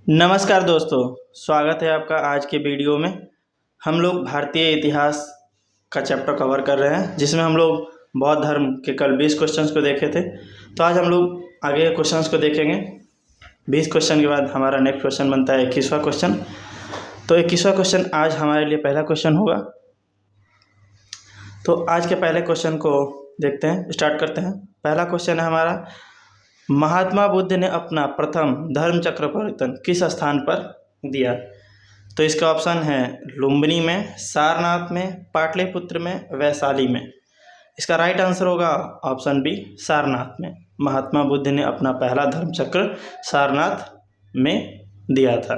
नमस्कार दोस्तों, स्वागत है आपका आज के वीडियो में। हम लोग भारतीय इतिहास का चैप्टर कवर कर रहे हैं, जिसमें हम लोग बौद्ध धर्म के कल 20 क्वेश्चंस को देखे थे। तो आज हम लोग आगे क्वेश्चंस को देखेंगे। 20 क्वेश्चन के बाद हमारा नेक्स्ट क्वेश्चन बनता है 21वां क्वेश्चन। तो 21वां क्वेश्चन आज हमारे लिए पहला क्वेश्चन होगा। तो आज के पहले क्वेश्चन को देखते हैं, स्टार्ट करते हैं। पहला क्वेश्चन है हमारा, महात्मा बुद्ध ने अपना प्रथम धर्म चक्र परिवर्तन किस स्थान पर दिया? तो इसका ऑप्शन है लुम्बिनी में, सारनाथ में, पाटलिपुत्र में, वैशाली में। इसका राइट आंसर होगा ऑप्शन बी, सारनाथ में। महात्मा बुद्ध ने अपना पहला धर्म चक्र सारनाथ में दिया था।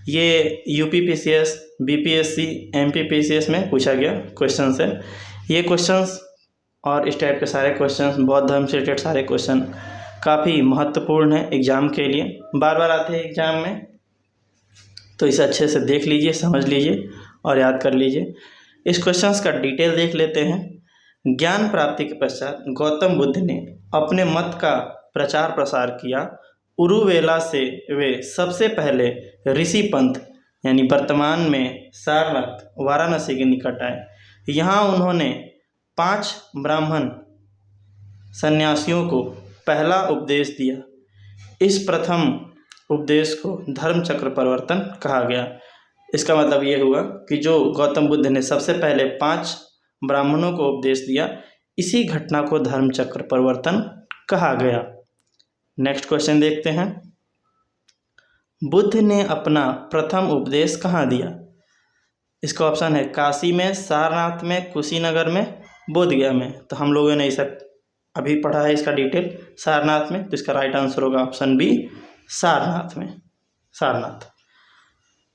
ये यूपीपीसीएस, बीपीएससी, एमपीपीसीएस में पूछा गया क्वेश्चन है। ये क्वेश्चंस और इस टाइप के सारे क्वेश्चंस, बौद्ध धर्म से रिलेटेड सारे क्वेश्चन काफ़ी महत्वपूर्ण है एग्ज़ाम के लिए, बार बार आते हैं एग्ज़ाम में। तो इसे अच्छे से देख लीजिए, समझ लीजिए और याद कर लीजिए। इस क्वेश्चंस का डिटेल देख लेते हैं। ज्ञान प्राप्ति के पश्चात गौतम बुद्ध ने अपने मत का प्रचार प्रसार किया। उरुवेला से वे सबसे पहले ऋषि पंथ यानी वर्तमान में सारनाथ वाराणसी के निकट आए। यहाँ उन्होंने 5 ब्राह्मण सन्यासियों को पहला उपदेश दिया। इस प्रथम उपदेश को धर्म चक्र परिवर्तन कहा गया। इसका मतलब ये हुआ कि जो गौतम बुद्ध ने सबसे पहले 5 ब्राह्मणों को उपदेश दिया, इसी घटना को धर्म चक्र परिवर्तन कहा गया। नेक्स्ट क्वेश्चन देखते हैं। बुद्ध ने अपना प्रथम उपदेश कहाँ दिया? इसका ऑप्शन है काशी में, सारनाथ में, कुशीनगर में, बोधगया में। तो हम लोगों ने इसे अभी पढ़ा है, इसका डिटेल सारनाथ में। तो इसका राइट आंसर होगा ऑप्शन बी, सारनाथ में, सारनाथ।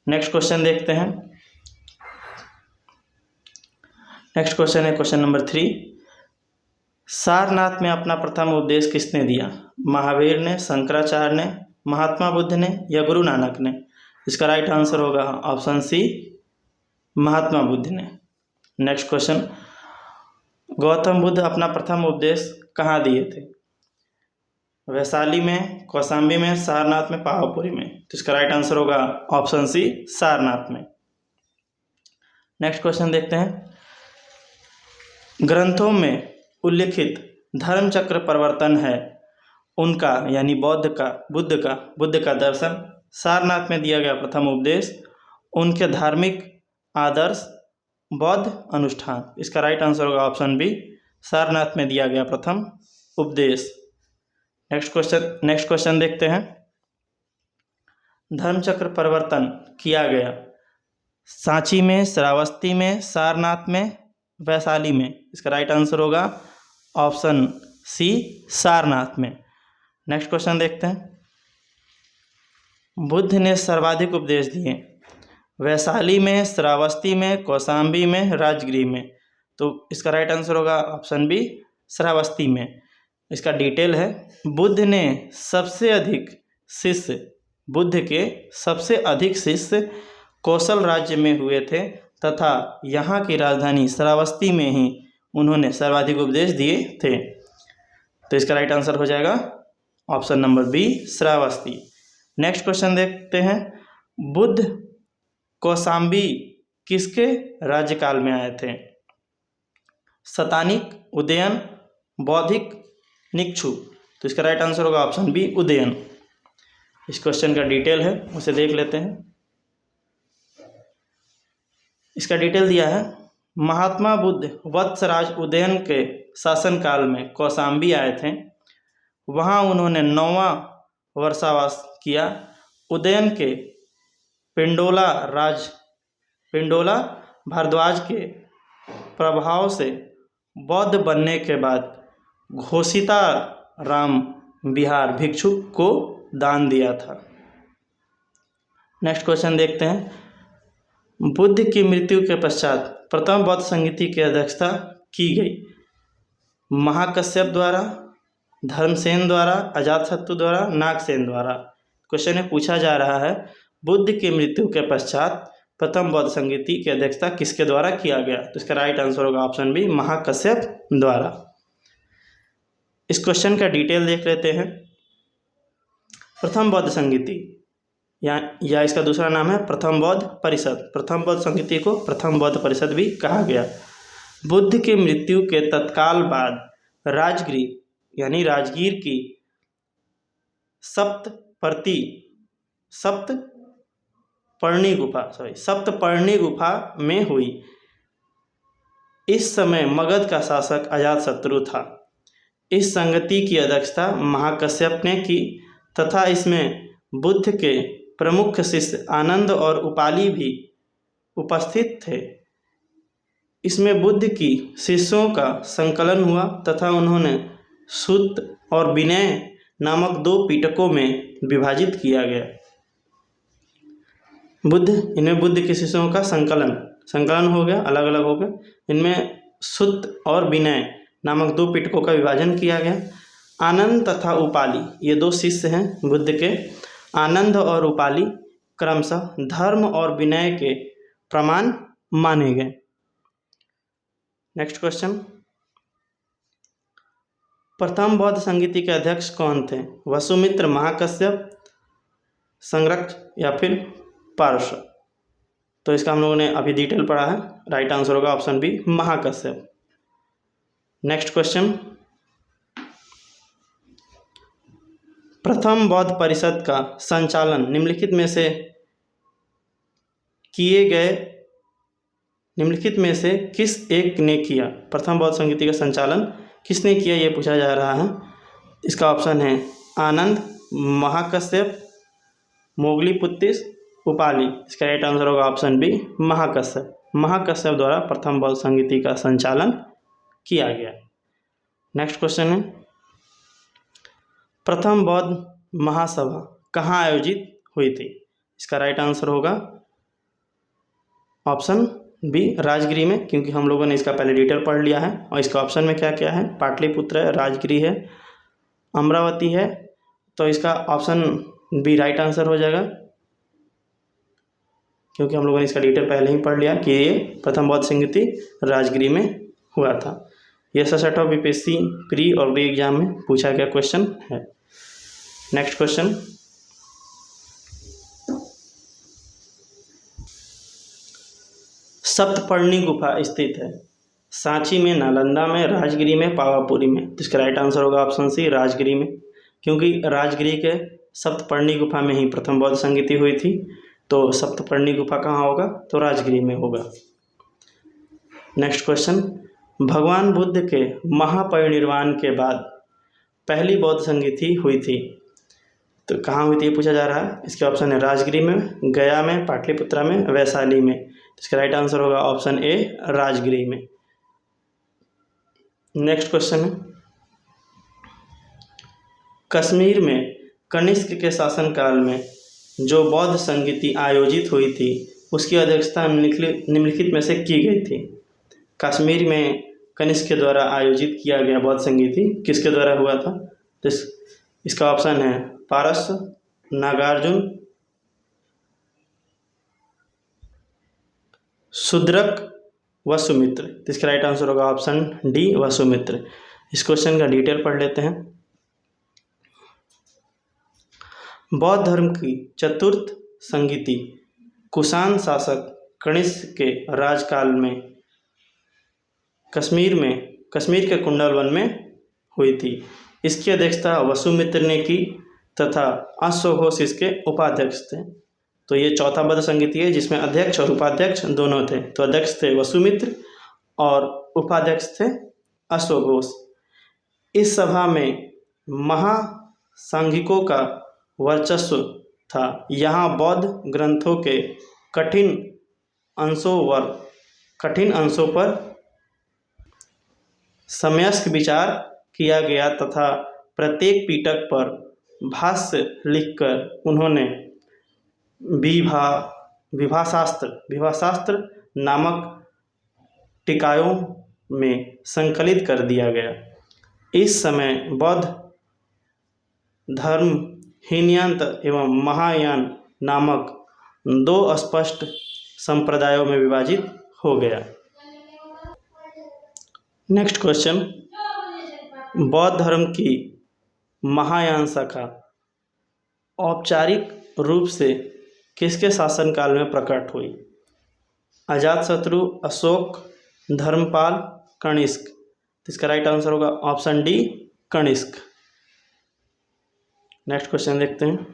नेक्स्ट क्वेश्चन देखते हैं। नेक्स्ट क्वेश्चन है क्वेश्चन नंबर 3। सारनाथ में अपना प्रथम उपदेश किसने दिया? महावीर ने, शंकराचार्य ने, महात्मा बुद्ध ने या गुरु नानक ने? इसका राइट आंसर होगा ऑप्शन सी, महात्मा बुद्ध ने। नेक्स्ट क्वेश्चन, गौतम बुद्ध अपना प्रथम उपदेश कहाँ दिए थे? वैशाली में, कौशाम्बी में, सारनाथ में, पावापुरी में? तो इसका राइट आंसर होगा ऑप्शन सी, सारनाथ में। नेक्स्ट क्वेश्चन देखते हैं। ग्रंथों में उल्लिखित धर्म चक्र परिवर्तन है उनका यानी बुद्ध का दर्शन, सारनाथ में दिया गया प्रथम उपदेश, उनके धार्मिक आदर्श, बौद्ध अनुष्ठान। इसका राइट आंसर होगा ऑप्शन बी, सारनाथ में दिया गया प्रथम उपदेश। नेक्स्ट क्वेश्चन देखते हैं। धर्म चक्र परिवर्तन किया गया सांची में, श्रावस्ती में, सारनाथ में, वैशाली में? इसका राइट आंसर होगा ऑप्शन सी, सारनाथ में। नेक्स्ट क्वेश्चन देखते हैं। बुद्ध ने सर्वाधिक उपदेश दिए वैशाली में, श्रावस्ती में, कौशाम्बी में, राजगृह में? तो इसका राइट आंसर होगा ऑप्शन बी, श्रावस्ती में। इसका डिटेल है, बुद्ध के सबसे अधिक शिष्य कौशल राज्य में हुए थे तथा यहाँ की राजधानी श्रावस्ती में ही उन्होंने सर्वाधिक उपदेश दिए थे। तो इसका राइट आंसर हो जाएगा option number B, Shravasti. Next question देखते हैं। बुद्ध कौशाम्बी किसके राज्यकाल में आए थे? सतानिक, उदयन, बौद्धिक, निक्षु? तो इसका राइट आंसर होगा ऑप्शन बी, उदयन। इस क्वेश्चन का डिटेल है, उसे देख लेते हैं। इसका डिटेल दिया है, महात्मा बुद्ध वत्सराज उदयन के शासनकाल में कौशाम्बी आए थे। वहाँ उन्होंने 9वां वर्षावास किया। उदयन के पिंडोला भारद्वाज के प्रभाव से बौद्ध बनने के बाद घोषिता राम विहार भिक्षु को दान दिया था। नेक्स्ट क्वेश्चन देखते हैं। बुद्ध की मृत्यु के पश्चात प्रथम बौद्ध संगीति की अध्यक्षता की गई महाकश्यप द्वारा, धर्मसेन द्वारा, अजातशत्रु द्वारा, नागसेन द्वारा? क्वेश्चन में पूछा जा रहा है, बुद्ध की मृत्यु के पश्चात प्रथम बौद्ध संगीति की अध्यक्षता किसके द्वारा किया गया? तो इसका राइट आंसर होगा ऑप्शन बी, महाकश्यप द्वारा। इस क्वेश्चन का डिटेल देख लेते हैं। प्रथम बौद्ध संगीति या इसका दूसरा नाम है प्रथम बौद्ध परिषद। प्रथम बौद्ध संगीति को प्रथम बौद्ध परिषद भी कहा गया। बुद्ध के मृत्यु के तत्काल बाद राजगीर यानी राजगीर की सप्तपर्णी गुफा में हुई। इस समय मगध का शासक अजातशत्रु था। इस संगति की अध्यक्षता महाकश्यप ने की तथा इसमें बुद्ध के प्रमुख शिष्य आनंद और उपाली भी उपस्थित थे। इसमें बुद्ध की शिष्यों का संकलन हुआ तथा उन्होंने सुत्त और विनय नामक 2 पिटकों में विभाजित किया गया। इनमें बुद्ध के शिष्यों का संकलन हो गया, अलग अलग हो गए। इनमें सुत्त और विनय नामक 2 पिटकों का विभाजन किया गया। आनंद तथा उपाली ये 2 शिष्य हैं बुद्ध के। आनंद और उपाली क्रमशः धर्म और विनय के प्रमाण माने गए। नेक्स्ट क्वेश्चन, प्रथम बौद्ध संगीति के अध्यक्ष कौन थे? वसुमित्र, महाकश्यप, संरक्ष या फिर पार्श्व? तो इसका हम लोगों ने अभी डिटेल पढ़ा है। राइट आंसर होगा option B, Mahakashyap. Next question, प्रथम बौद्ध परिषद का संचालन निम्नलिखित में से किस एक ने किया? प्रथम बौद्ध संगीति का संचालन किसने किया, ये पूछा जा रहा है। इसका ऑप्शन है आनंद, महाकश्यप, मोगलीपुत्तिस, उपाली। इसका राइट आंसर होगा ऑप्शन बी, महाकश्यप। महाकश्यप द्वारा प्रथम बौद्ध संगीति का संचालन किया गया। नेक्स्ट क्वेश्चन है, प्रथम बौद्ध महासभा कहाँ आयोजित हुई थी? इसका राइट आंसर होगा ऑप्शन बी, राजगिरी में, क्योंकि हम लोगों ने इसका पहले डिटेल पढ़ लिया है। और इसका ऑप्शन में क्या क्या है? पाटलिपुत्र है, राजगिरी है, अमरावती है। तो इसका ऑप्शन बी राइट आंसर हो जाएगा, क्योंकि हम लोगों ने इसका डिटेल पहले ही पढ़ लिया कि ये प्रथम बौद्ध संगीति राजगिरी में हुआ था। यह 66वां बीपीएससी प्री और री एग्जाम में पूछा गया क्वेश्चन है। नेक्स्ट क्वेश्चन, सप्तपर्णी गुफा स्थित है सांची में, नालंदा में, राजगिरी में, पावापुरी में। तो इसका राइट आंसर होगा ऑप्शन सी, राजगिरी में, क्योंकि राजगिरी के सप्तपर्णी गुफा में ही प्रथम बौद्ध संगीति हुई थी। तो सप्तपर्णी गुफा कहाँ होगा? तो राजगिरी में होगा। नेक्स्ट क्वेश्चन, भगवान बुद्ध के महापरिनिर्वाण के बाद पहली बौद्ध संगीति हुई थी तो कहाँ हुई थी, पूछा जा रहा है। इसके ऑप्शन है राजगिरी में, गया में, पाटलिपुत्रा में, वैशाली में। इसका राइट आंसर होगा ऑप्शन ए, राजगिरी में। नेक्स्ट क्वेश्चन है, कश्मीर में कनिष्क के शासनकाल में जो बौद्ध संगीति आयोजित हुई थी उसकी अध्यक्षता निम्नलिखित में से की गई थी। कश्मीर में कनिष्क के द्वारा आयोजित किया गया बौद्ध संगीति किसके द्वारा हुआ था? तो इसका ऑप्शन है पारस, नागार्जुन, शूद्रक, वसुमित्र। तो इसका राइट आंसर होगा ऑप्शन डी, वसुमित्र। इस क्वेश्चन का डिटेल पढ़ लेते हैं। बौद्ध धर्म की चतुर्थ संगीति कुषाण शासक कनिष्क के राजकाल में कश्मीर के कुंडलवन में हुई थी। इसकी अध्यक्षता वसुमित्र ने की तथा अश्वघोष इसके उपाध्यक्ष थे। तो ये चौथा बौद्ध संगीति है जिसमें अध्यक्ष और उपाध्यक्ष दोनों थे। तो अध्यक्ष थे वसुमित्र और उपाध्यक्ष थे अश्वघोष। इस सभा में महासांघिकों का वर्चस्व था। यहाँ बौद्ध ग्रंथों के कठिन अंशों पर सम्यक विचार किया गया तथा प्रत्येक पिटक पर भाष्य लिखकर उन्होंने विभाशास्त्र नामक टीकाओं में संकलित कर दिया गया। इस समय बौद्ध धर्म हीनयान एवं महायान नामक 2 स्पष्ट संप्रदायों में विभाजित हो गया। नेक्स्ट क्वेश्चन, बौद्ध धर्म की महायान शाखा औपचारिक रूप से किसके शासनकाल में प्रकट हुई? अजातशत्रु, अशोक, धर्मपाल, कनिष्क। इसका राइट आंसर होगा option D, Kanishka. Next question देखते हैं।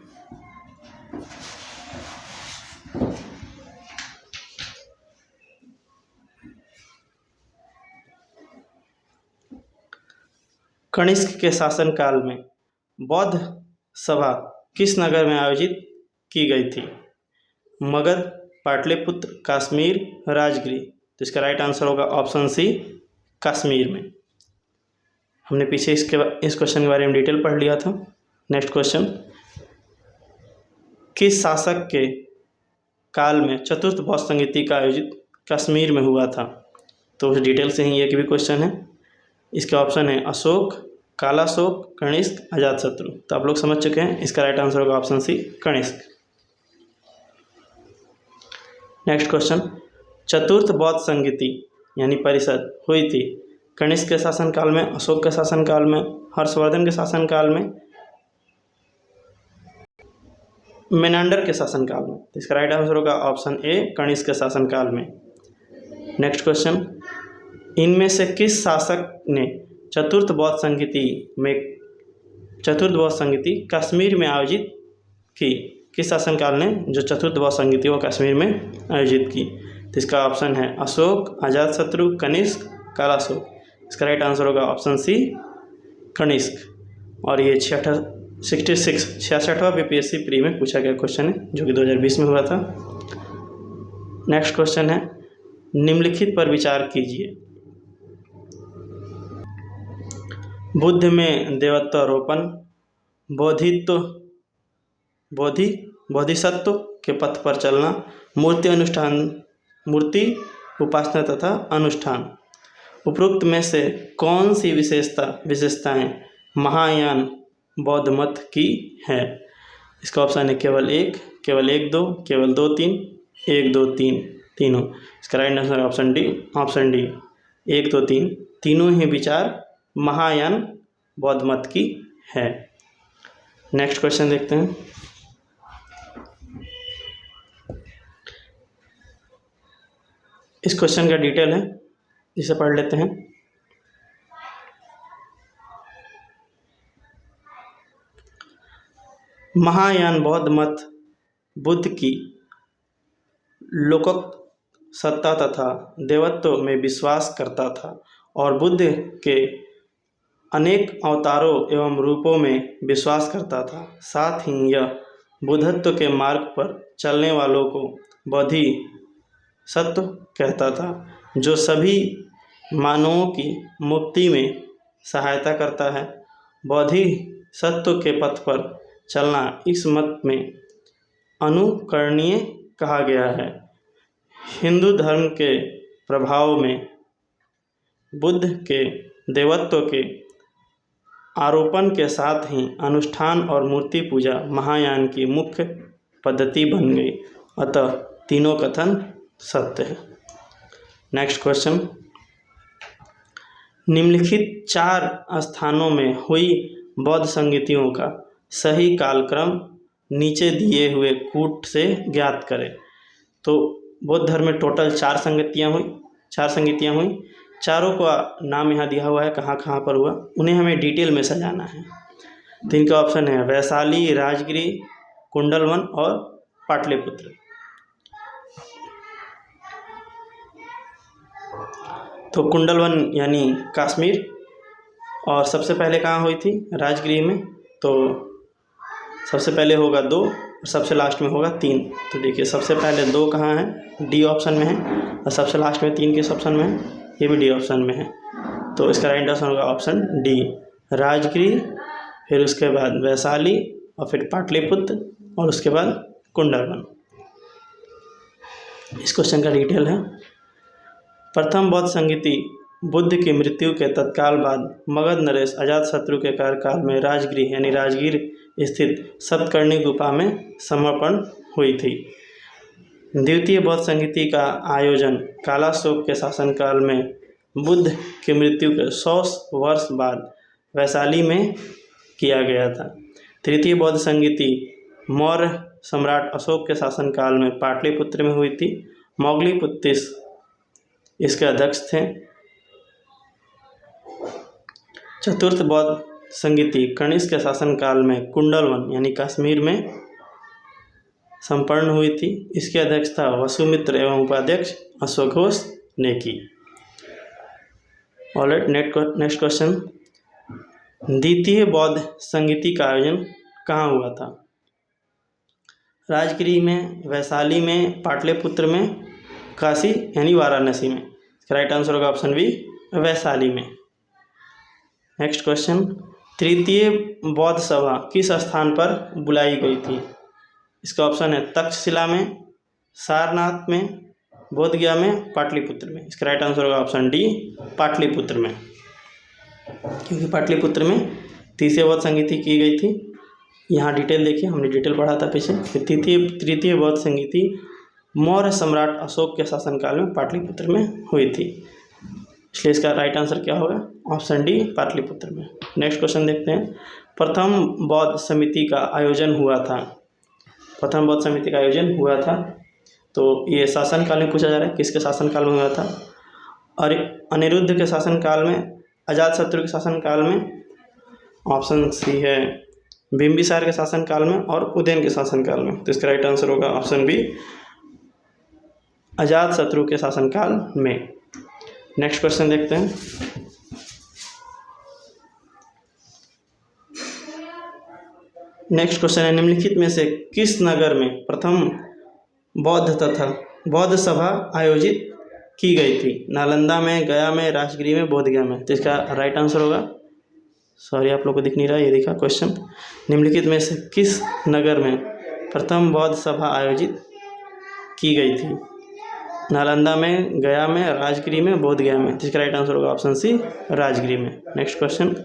कनिष्क के शासनकाल में बौद्ध सभा किस नगर में आयोजित की गई थी? मगध, पाटलिपुत्र, कश्मीर, राजगृह। तो इसका राइट आंसर होगा ऑप्शन सी, कश्मीर में। हमने पीछे इस क्वेश्चन के बारे में डिटेल पढ़ लिया था। नेक्स्ट क्वेश्चन, किस शासक के काल में चतुर्थ बौद्ध संगीति का आयोजित कश्मीर में हुआ था? तो उस डिटेल से ही एक भी क्वेश्चन है। इसके ऑप्शन है अशोक, कालाशोक, कनिष्क, अजातशत्रु। तो आप लोग समझ चुके हैं, इसका राइट आंसर होगा option C, Kanishka. Next question, चतुर्थ बौद्ध संगीति यानी परिषद हुई थी कनिष्क के शासनकाल में, अशोक के शासनकाल में, हर्षवर्धन के शासनकाल में, मेनांडर के शासनकाल में। तो इसका राइट आंसर होगा ऑप्शन ए, कनिष्क के शासनकाल में। नेक्स्ट क्वेश्चन, इनमें से किस शासक ने चतुर्थ बौद्ध संगीति कश्मीर में आयोजित की? किस शासनकाल ने जो चतुर्थ बौद्ध संगीति वो कश्मीर में आयोजित की? तो इसका ऑप्शन है अशोक, अजातशत्रु, कनिष्क, कालाशोक। इसका राइट आंसर होगा ऑप्शन सी, कनिष्क। और ये 66वां बीपीएससी प्री में पूछा गया क्वेश्चन है, जो कि 2020 में हुआ था। नेक्स्ट क्वेश्चन है, निम्नलिखित पर विचार कीजिए। बुद्ध में देवत्वारोपण, बोधिसत्व के पथ पर चलना, मूर्ति उपासना तथा अनुष्ठान। उपरोक्त में से कौन सी विशेषताएं महायान बौद्ध मत की है? इसका ऑप्शन है केवल 1, केवल 1, 2, केवल 2, 3, 1, 2, 3, तीनों। इसका राइट आंसर ऑप्शन डी, 1, 2, 3 तीनों ही विचार महायान बौद्ध मत की है। नेक्स्ट क्वेश्चन देखते हैं। इस क्वेश्चन का डिटेल है, इसे पढ़ लेते हैं। महायान बौद्ध मत बुद्ध की लौकिक सत्ता तथा देवत्व में विश्वास करता था और बुद्ध के अनेक अवतारों एवं रूपों में विश्वास करता था। साथ ही यह बुद्धत्व के मार्ग पर चलने वालों को बोधिसत्व कहता था, जो सभी मानवों की मुक्ति में सहायता करता है। बोधिसत्व के पथ पर चलना इस मत में अनुकरणीय कहा गया है। हिंदू धर्म के प्रभाव में बुद्ध के देवत्व के आरोपण के साथ ही अनुष्ठान और मूर्ति पूजा महायान की मुख्य पद्धति बन गई, अतः तीनों कथन सत्य है। नेक्स्ट क्वेश्चन, निम्नलिखित 4 स्थानों में हुई बौद्ध संगीतियों का सही कालक्रम नीचे दिए हुए कूट से ज्ञात करें। तो बौद्ध धर्म में टोटल 4 संगीतियाँ हुई। चारों का नाम यहाँ दिया हुआ है, कहाँ कहाँ पर हुआ, उन्हें हमें डिटेल में सजाना है। तो इनका ऑप्शन है वैशाली, राजगृह, कुंडलवन और पाटलिपुत्र। तो कुंडलवन यानी कश्मीर, और सबसे पहले कहाँ हुई थी? राजगृह में। तो सबसे पहले होगा 2 और सबसे लास्ट में होगा 3। तो देखिए सबसे पहले 2 कहाँ है? डी ऑप्शन में है, और सबसे लास्ट में 3 किस ऑप्शन में है? ये भी डी ऑप्शन में है। तो इसका राइट आंसर होगा ऑप्शन डी, राजगृह, फिर उसके बाद वैशाली, और फिर पाटलिपुत्र, और उसके बाद कुंडलवन। इस क्वेश्चन का डिटेल है। प्रथम बौद्ध संगीति बुद्ध की मृत्यु के तत्काल बाद मगध नरेश अजातशत्रु के कार्यकाल में राजगृह यानी राजगीर स्थित सतकर्णी गुफा में समर्पण हुई थी। द्वितीय बौद्ध संगीति का आयोजन कालाशोक के शासनकाल में बुद्ध की मृत्यु के 100 वर्ष बाद वैशाली में किया गया था। तृतीय बौद्ध संगीति मौर्य सम्राट अशोक के शासनकाल में पाटलिपुत्र में हुई थी। मोगलीपुत्तिस इसके अध्यक्ष थे। चतुर्थ बौद्ध संगीति कनिष्क के शासनकाल में कुंडलवन यानी कश्मीर में संपन्न हुई थी। इसके अध्यक्षता वसुमित्र एवं उपाध्यक्ष अश्वघोष ने की। Alright, next question. द्वितीय बौद्ध संगीति का आयोजन कहाँ हुआ था? राजगीर में, वैशाली में, पाटलिपुत्र में, काशी यानी वाराणसी में। राइट आंसर होगा ऑप्शन बी, वैशाली में। Next question. तृतीय बौद्ध सभा किस स्थान पर बुलाई गई थी? इसका ऑप्शन है तक्षशिला में, सारनाथ में, बोधगया में, पाटलिपुत्र में। इसका राइट आंसर होगा ऑप्शन डी, पाटलिपुत्र में, क्योंकि पाटलिपुत्र में तीसरी बौद्ध संगीति की गई थी। यहाँ डिटेल देखिए, हमने डिटेल पढ़ा था पीछे। तृतीय बौद्ध संगीति मौर्य सम्राट अशोक के शासनकाल में पाटलिपुत्र में हुई थी, इसलिए इसका राइट आंसर क्या होगा? ऑप्शन डी, पाटलिपुत्र में। नेक्स्ट क्वेश्चन देखते हैं। प्रथम बौद्ध समिति का आयोजन हुआ था। प्रथम बौद्ध समिति का आयोजन हुआ था, तो ये शासनकाल में पूछा जा रहा है, किसके शासनकाल में हुआ था? और अनिरुद्ध के शासनकाल में, अजातशत्रु के शासनकाल में, ऑप्शन सी है बिंबिसार के शासनकाल में, और उदयन के शासनकाल में। तो इसका राइट आंसर होगा ऑप्शन बी, अजातशत्रु के शासनकाल में। नेक्स्ट क्वेश्चन देखते हैं। नेक्स्ट क्वेश्चन है, निम्नलिखित में से किस नगर में प्रथम बौद्ध सभा आयोजित की गई थी? नालंदा में, गया में, राजगीर में, बोधगया में। तो इसका राइट आंसर होगा, सॉरी आप लोग को दिख नहीं रहा, ये देखा क्वेश्चन। निम्नलिखित में से किस नगर में प्रथम बौद्ध सभा आयोजित की गई थी? नालंदा में, गया में, राजगीर में, बोधगया में। जिसका राइट आंसर होगा ऑप्शन सी, राजगीर में। Next question.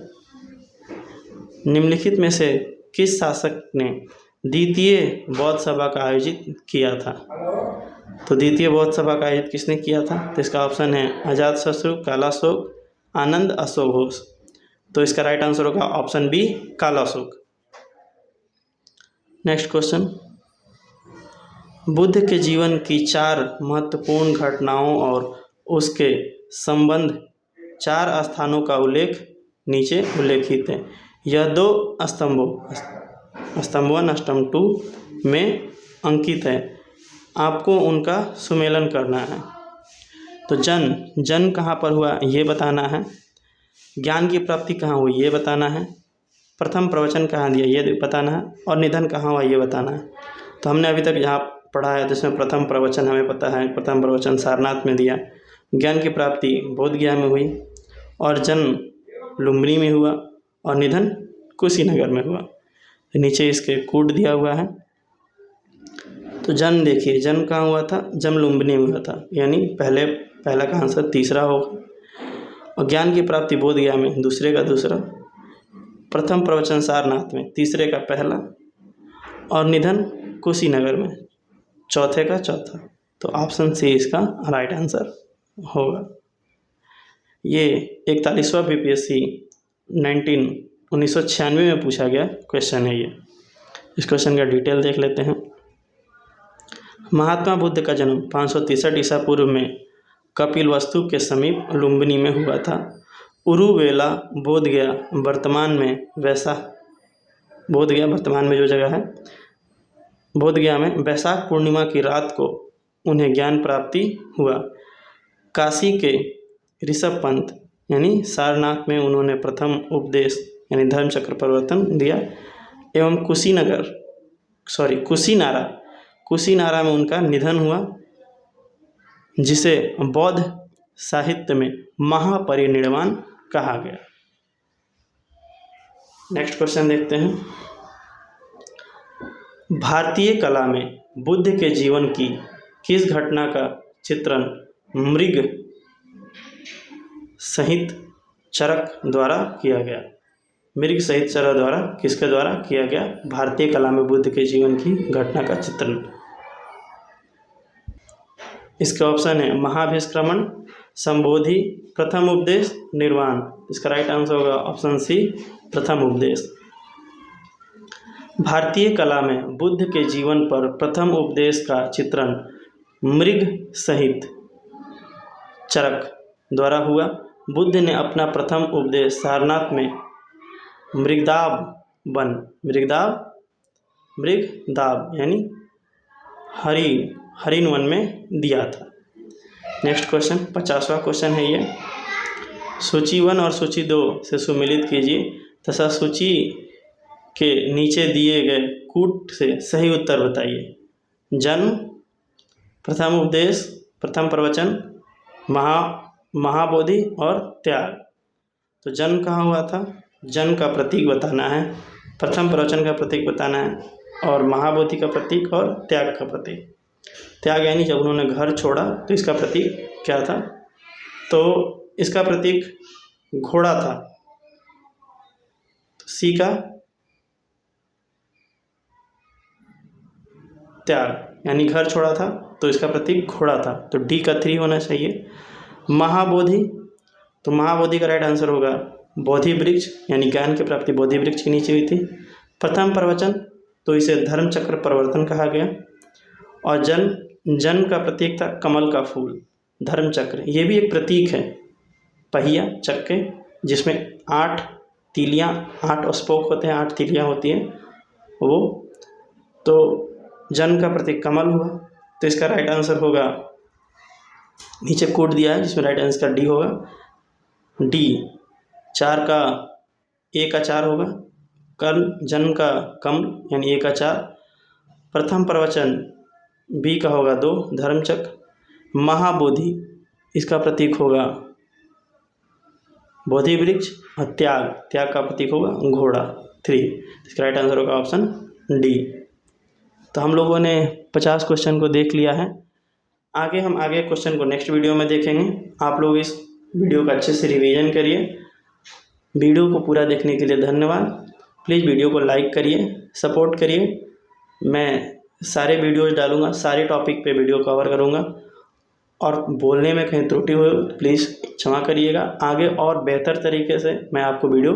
निम्नलिखित में से किस शासक ने द्वितीय बौद्ध सभा का आयोजित किया था? तो द्वितीय बौद्ध सभा का आयोजित किसने किया था? तो इसका ऑप्शन है अजातशत्रु, कालाशोक, आनंद, अश्वघोष। तो इसका राइट आंसर होगा option B, Kalashok. Next question. Buddha के जीवन की 4 महत्वपूर्ण घटनाओं और उसके संबंध 4 स्थानों का उल्लेख नीचे उल्लेखित है। यह 2 स्तंभ 1 स्तंभ 2 में अंकित है। आपको उनका सुमेलन करना है। तो जन्म कहाँ पर हुआ ये बताना है, ज्ञान की प्राप्ति कहाँ हुई ये बताना है, प्रथम प्रवचन कहाँ दिया ये बताना है, और निधन कहाँ हुआ ये बताना है। तो हमने अभी तक यहाँ पढ़ा है, जिसमें प्रथम प्रवचन हमें पता है, प्रथम प्रवचन सारनाथ में दिया, ज्ञान की प्राप्ति बोधगया में हुई, और जन्म लुम्बिनी में हुआ, और निधन कुशीनगर में हुआ। नीचे इसके कोड दिया हुआ है। तो जन्म देखिए, जन्म कहाँ हुआ था? जन्म लुम्बिनी में हुआ था, यानी पहला का आंसर तीसरा होगा। और ज्ञान की प्राप्ति बोधगया में, दूसरे का दूसरा। प्रथम प्रवचन सारनाथ में, तीसरे का पहला। और निधन कुशीनगर में, चौथे का चौथा। तो ऑप्शन सी इसका राइट आंसर होगा। ये 41वां बीपीएससी 1996 में पूछा गया क्वेश्चन है ये। इस क्वेश्चन का डिटेल देख लेते हैं। महात्मा बुद्ध का जन्म 563 ईसा पूर्व में कपिलवस्तु के समीप लुम्बिनी में हुआ था। उरुवेला बोधगया वर्तमान में जो जगह है बोधगया में वैशाख पूर्णिमा की रात को उन्हें ज्ञान प्राप्ति हुआ। काशी के ऋषभ पंत यानी सारनाथ में उन्होंने प्रथम उपदेश यानी धर्म चक्र प्रवर्तन दिया, एवं कुशीनारा में उनका निधन हुआ, जिसे बौद्ध साहित्य में महापरिनिर्वाण कहा गया। नेक्स्ट क्वेश्चन देखते हैं। भारतीय कला में बुद्ध के जीवन की किस घटना का चित्रण मृग सहित चरक द्वारा किया गया? मृग सहित चरक द्वारा किसके द्वारा किया गया? भारतीय कला में बुद्ध के जीवन की घटना का चित्रण। इसका ऑप्शन है महाभिष्क्रमण, संबोधि, प्रथम उपदेश, निर्वाण। इसका राइट आंसर होगा ऑप्शन सी, प्रथम उपदेश। भारतीय कला में बुद्ध के जीवन पर प्रथम उपदेश का चित्रण मृग सहित चरक द्वारा हुआ। बुद्ध ने अपना प्रथम उपदेश सारनाथ में मृगदाब यानी हरिण वन में दिया था। नेक्स्ट क्वेश्चन 50वां क्वेश्चन है ये। सूची 1 और सूची 2 से सुमेलित कीजिए तथा सूची के नीचे दिए गए कूट से सही उत्तर बताइए। जन्म, प्रथम उपदेश, प्रथम प्रवचन, महाबोधि और त्याग। तो जन्म कहाँ हुआ था? जन्म का प्रतीक बताना है, प्रथम प्रवचन का प्रतीक बताना है और महाबोधि का प्रतीक और त्याग का प्रतीक। त्याग यानी जब उन्होंने घर छोड़ा तो इसका प्रतीक क्या था? तो इसका प्रतीक घोड़ा था। तो सी का त्याग यानी घर छोड़ा था तो इसका प्रतीक घोड़ा था। तो डी का 3 होना चाहिए। महाबोधि, तो महाबोधि का राइट आंसर होगा बोधि वृक्ष यानी ज्ञान की प्राप्ति बोधि वृक्ष के नीचे हुई थी। प्रथम प्रवचन, तो इसे धर्म चक्र प्रवर्तन कहा गया। और जन्म का प्रतीक था कमल का फूल, धर्म चक्र। ये भी एक प्रतीक है, पहिया चक्के जिसमें 8 तीलियाँ, 8 स्पोक होते हैं, 8 तीलियाँ होती हैं वो। तो जन्म का प्रतीक कमल हुआ। तो इसका राइट आंसर होगा, नीचे कोड दिया है जिसमें राइट आंसर डी होगा। डी 4 का ए का 4 होगा। कर्म, जन्म का कम यानी ए का 4। प्रथम प्रवचन बी का होगा 2, धर्मचक्र। महाबोधि इसका प्रतीक होगा बोधि वृक्ष और त्याग का प्रतीक होगा घोड़ा 3। इसका राइट आंसर होगा ऑप्शन डी। तो हम लोगों ने 50 क्वेश्चन को देख लिया है। हम आगे क्वेश्चन को नेक्स्ट वीडियो में देखेंगे। आप लोग इस वीडियो का अच्छे से रिवीजन करिए। वीडियो को पूरा देखने के लिए धन्यवाद। प्लीज़ वीडियो को लाइक करिए, सपोर्ट करिए। मैं सारे वीडियोज़ डालूँगा, सारे टॉपिक पे वीडियो कवर करूँगा और बोलने में कहीं त्रुटि हो प्लीज़ क्षमा करिएगा। आगे और बेहतर तरीके से मैं आपको वीडियो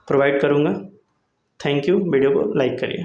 प्रोवाइड करूँगा। Thank you. वीडियो को लाइक करिए।